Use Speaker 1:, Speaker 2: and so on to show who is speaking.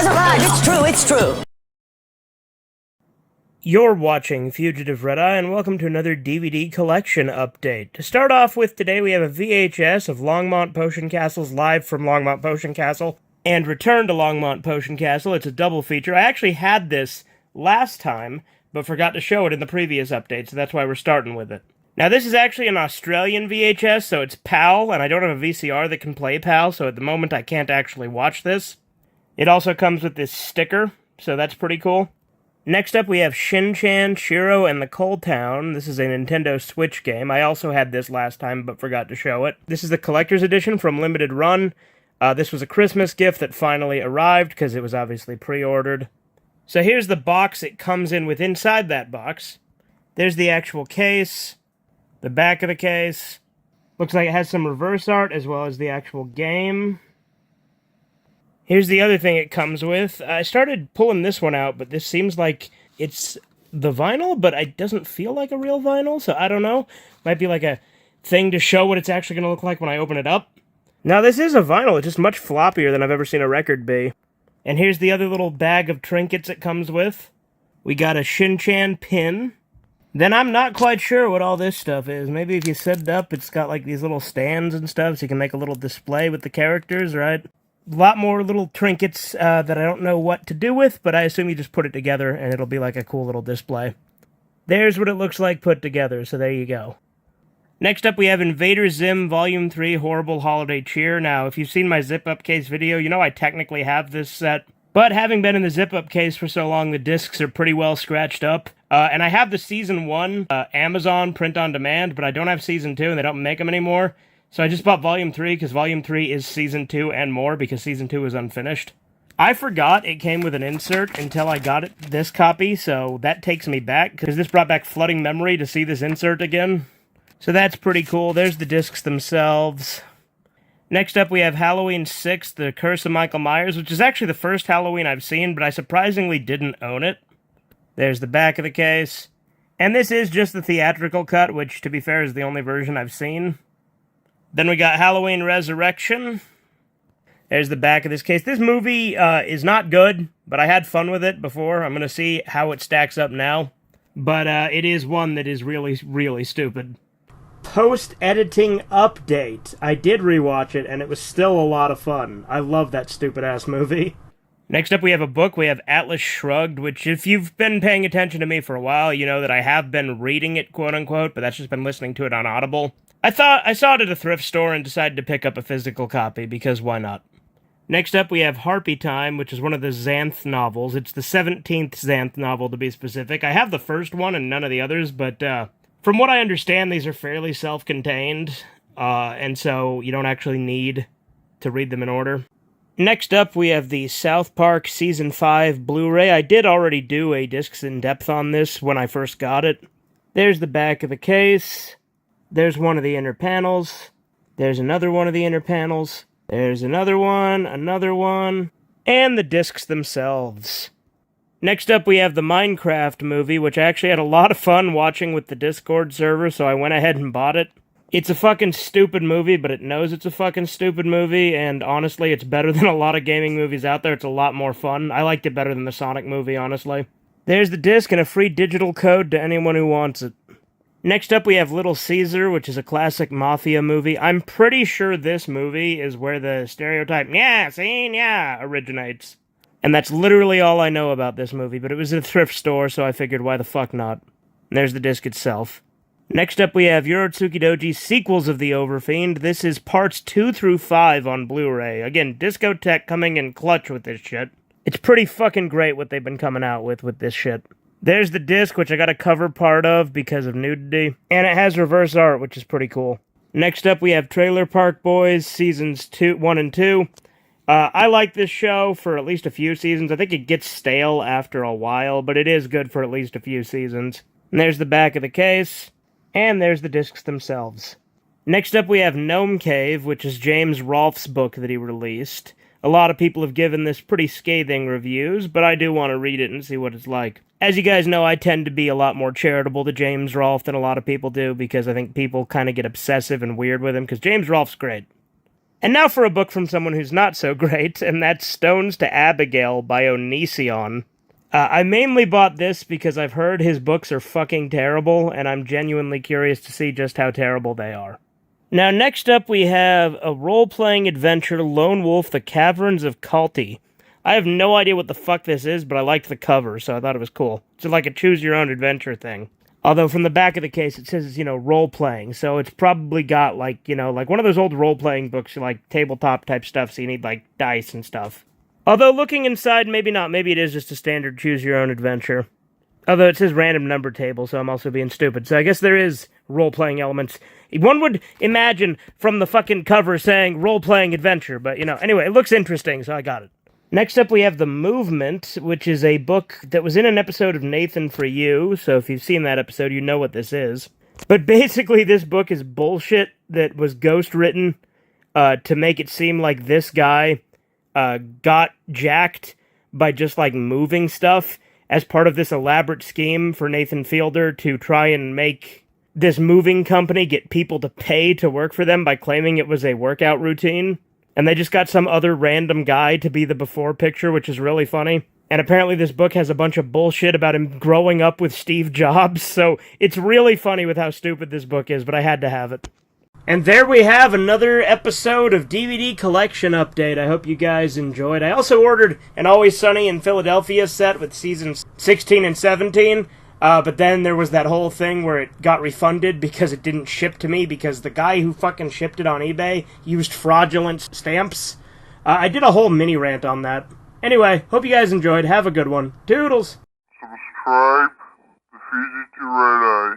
Speaker 1: has arrived. It's true, it's true.
Speaker 2: You're watching Fugitive Red-Eye, and welcome to another DVD collection update. To start off with, today we have a VHS of Longmont Potion Castle's Live from Longmont Potion Castle and Return to Longmont Potion Castle. It's a double feature. I actually had this last time, but forgot to show it in the previous update, so that's why we're starting with it. Now, this is actually an Australian VHS, so it's PAL, and I don't have a VCR that can play PAL, so at the moment I can't actually watch this. It also comes with this sticker, so that's pretty cool. Next up, we have Shin-Chan, Shiro, and the Coal Town. This is a Nintendo Switch game. I also had this last time, but forgot to show it. This is the collector's edition from Limited Run. This was a Christmas gift that finally arrived, because it was obviously pre-ordered. So here's the box it comes in with inside that box. There's the actual case, the back of the case. Looks like it has some reverse art, as well as the actual game. Here's the other thing it comes with. I started pulling this one out, but this seems like it's the vinyl, but it doesn't feel like a real vinyl, so I don't know. Might be like a thing to show what it's actually going to look like when I open it up. Now, this is a vinyl. It's just much floppier than I've ever seen a record be. And here's the other little bag of trinkets it comes with. We got a Shin-Chan pin. Then I'm not quite sure what all this stuff is. Maybe if you set it up, it's got like these little stands and stuff, so you can make a little display with the characters, right? A lot more little trinkets that I don't know what to do with, but I assume you just put it together and it'll be like a cool little display. There's what it looks like put together, so there you go. Next up, we have Invader Zim Volume 3 Horrible Holiday Cheer. Now, if you've seen my zip-up case video, you know I technically have this set. But having been in the zip-up case for so long, the discs are pretty well scratched up. And I have the Season 1 Amazon print-on-demand, but I don't have Season 2, and they don't make them anymore. So I just bought Volume 3, because Volume 3 is Season 2 and more, because Season 2 is unfinished. I forgot it came with an insert until I got this copy, so that takes me back, because this brought back flooding memory to see this insert again. So that's pretty cool. There's the discs themselves. Next up, we have Halloween 6, The Curse of Michael Myers, which is actually the first Halloween I've seen, but I surprisingly didn't own it. There's the back of the case. And this is just the theatrical cut, which, to be fair, is the only version I've seen. Then we got Halloween Resurrection. There's the back of this case. This movie is not good, but I had fun with it before. I'm going to see how it stacks up now. But it is one that is really, really stupid. Post-editing update. I did rewatch it, and it was still a lot of fun. I love that stupid-ass movie. Next up, we have a book. We have Atlas Shrugged, which, if you've been paying attention to me for a while, you know that I have been reading it, quote-unquote, but that's just been listening to it on Audible. I saw it at a thrift store and decided to pick up a physical copy, because why not? Next up, we have Harpy Time, which is one of the Xanth novels. It's the 17th Xanth novel, to be specific. I have the first one and none of the others, but from what I understand, these are fairly self-contained, and so you don't actually need to read them in order. Next up, we have the South Park Season 5 Blu-ray. I did already do a Discs in Depth on this when I first got it. There's the back of the case. There's one of the inner panels. There's another one of the inner panels. There's another one, and the discs themselves. Next up, we have the Minecraft movie, which I actually had a lot of fun watching with the Discord server, so I went ahead and bought it. It's a fucking stupid movie, but it knows it's a fucking stupid movie, and honestly, it's better than a lot of gaming movies out there. It's a lot more fun. I liked it better than the Sonic movie, honestly. There's the disc and a free digital code to anyone who wants it. Next up, we have Little Caesar, which is a classic mafia movie. I'm pretty sure this movie is where the stereotype, yeah, scene, yeah, originates. And that's literally all I know about this movie, but it was at a thrift store, so I figured why the fuck not. And there's the disc itself. Next up, we have Yorotsuki Doji Sequels of the Overfiend. This is parts 2 through 5 on Blu-ray. Again, Discotek coming in clutch with this shit. It's pretty fucking great what they've been coming out with this shit. There's the disc, which I got a cover part of because of nudity. And it has reverse art, which is pretty cool. Next up, we have Trailer Park Boys, Seasons 1 and 2. I like this show for at least a few seasons. I think it gets stale after a while, but it is good for at least a few seasons. And there's the back of the case. And there's the discs themselves. Next up, we have Gnome Cave, which is James Rolfe's book that he released. A lot of people have given this pretty scathing reviews, but I do want to read it and see what it's like. As you guys know, I tend to be a lot more charitable to James Rolfe than a lot of people do, because I think people kind of get obsessive and weird with him, because James Rolfe's great. And now for a book from someone who's not so great, and that's Stones to Abigail by Onision. I mainly bought this because I've heard his books are fucking terrible, and I'm genuinely curious to see just how terrible they are. Now, next up we have a role-playing adventure, Lone Wolf, The Caverns of Kalti. I have no idea what the fuck this is, but I liked the cover, so I thought it was cool. It's like a choose-your-own-adventure thing. Although from the back of the case it says, role-playing, so it's probably got, like one of those old role-playing books, like tabletop-type stuff, so you need, like, dice and stuff. Although looking inside, maybe not. Maybe it is just a standard choose-your-own-adventure. Although it says random number table, so I'm also being stupid. So I guess there is role-playing elements. One would imagine from the fucking cover saying role-playing adventure, but, anyway, it looks interesting, so I got it. Next up, we have The Movement, which is a book that was in an episode of Nathan for You, so if you've seen that episode, you know what this is. But basically, this book is bullshit that was ghost-written to make it seem like this guy got jacked by just, moving stuff as part of this elaborate scheme for Nathan Fielder to try and make this moving company get people to pay to work for them by claiming it was a workout routine. And they just got some other random guy to be the before picture, which is really funny. And apparently this book has a bunch of bullshit about him growing up with Steve Jobs, so it's really funny with how stupid this book is, but I had to have it. And there we have another episode of DVD Collection Update. I hope you guys enjoyed. I also ordered an Always Sunny in Philadelphia set with seasons 16 and 17, but then there was that whole thing where it got refunded because it didn't ship to me because the guy who fucking shipped it on eBay used fraudulent stamps. I did a whole mini rant on that. Anyway, hope you guys enjoyed. Have a good one. Toodles!
Speaker 1: Subscribe, defeated your red eye.